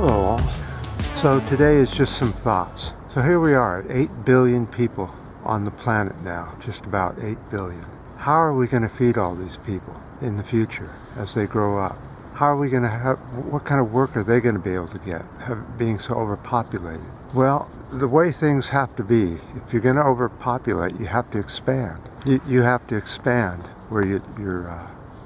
Oh, so today is just some thoughts. So here we are at 8 billion people on the planet now, just about 8 billion. How are we going to feed all these people in the future as they grow up? How are we going to have, what kind of work are they going to be able to get, being so overpopulated? Well, the way things have to be, if you're going to overpopulate, you have to expand. You have to expand where you're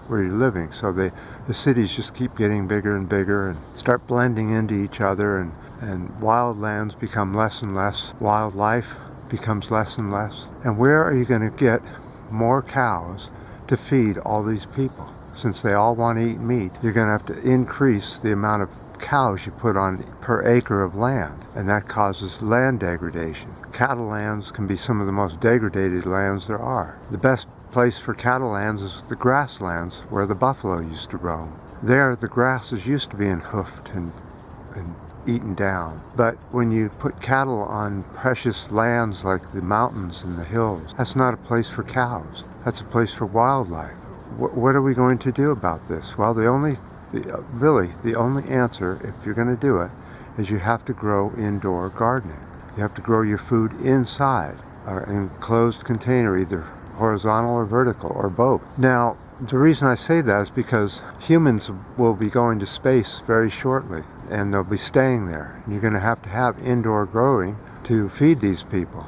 living. So the cities just keep getting bigger and bigger and start blending into each other, and wild lands become less and less. Wildlife becomes less and less. And where are you going to get more cows to feed all these people? Since they all want to eat meat, you're going to have to increase the amount of cows you put on per acre of land, and that causes land degradation. Cattle lands can be some of the most degraded lands there are. The best place for cattle lands is the grasslands where the buffalo used to roam. There, the grasses used to be hoofed and eaten down. But when you put cattle on precious lands like the mountains and the hills, that's not a place for cows. That's a place for wildlife. What are we going to do about this? Well, the only answer, if you're going to do it, is you have to grow indoor gardening. You have to grow your food inside, or in a closed container, either horizontal or vertical, or both. Now, the reason I say that is because humans will be going to space very shortly, and they'll be staying there. And you're going to have indoor growing to feed these people.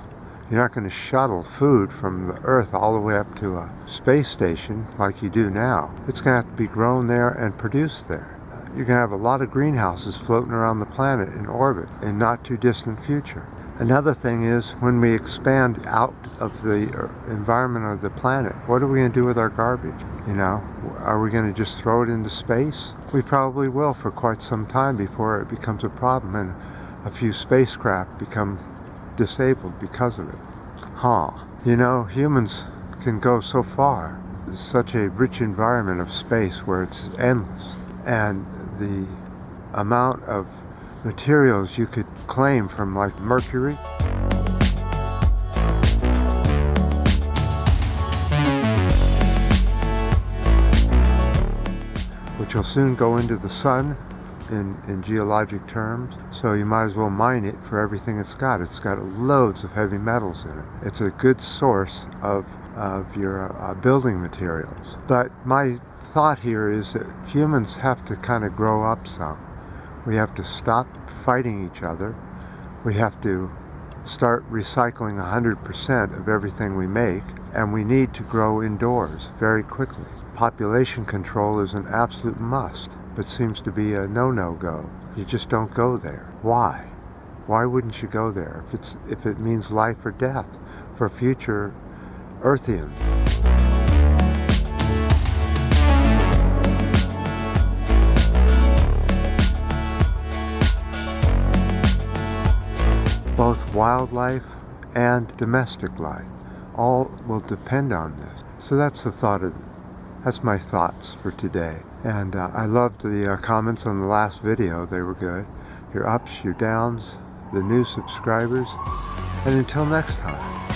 You're not going to shuttle food from the Earth all the way up to a space station like you do now. It's going to have to be grown there and produced there. You're going to have a lot of greenhouses floating around the planet in orbit in not too distant future. Another thing is, when we expand out of the environment of the planet, what are we going to do with our garbage? Are we going to just throw it into space? We probably will for quite some time before it becomes a problem and a few spacecraft become disabled because of it. Humans can go so far. It's such a rich environment of space where it's endless. And the amount of materials you could claim from, like Mercury, which will soon go into the sun in geologic terms, so you might as well mine it for everything it's got. It's got loads of heavy metals in it. It's a good source of your building materials. But my thought here is that humans have to kind of grow up some. We have to stop fighting each other. We have to start recycling 100% of everything we make, and we need to grow indoors very quickly. Population control is an absolute must, but seems to be a no-go. You just don't go there. Why? Why wouldn't you go there if it means life or death for future Earthians? Both wildlife and domestic life all will depend on this. So that's that's my thoughts for today. And I loved the comments on the last video. They were good. Your ups, your downs, the new subscribers. And until next time.